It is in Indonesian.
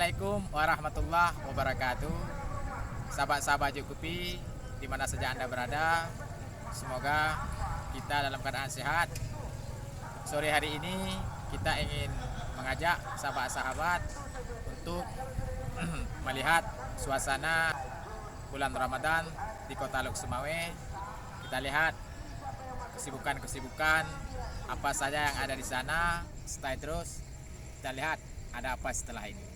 Assalamualaikum warahmatullahi wabarakatuh. Sahabat-sahabat Jukupi di mana saja Anda berada, semoga kita dalam keadaan sehat. Sore hari ini kita ingin mengajak sahabat-sahabat untuk melihat suasana bulan Ramadan di Kota Lok Sumawe. Kita lihat kesibukan-kesibukan apa saja yang ada di sana. Stay terus, kita lihat ada apa setelah ini.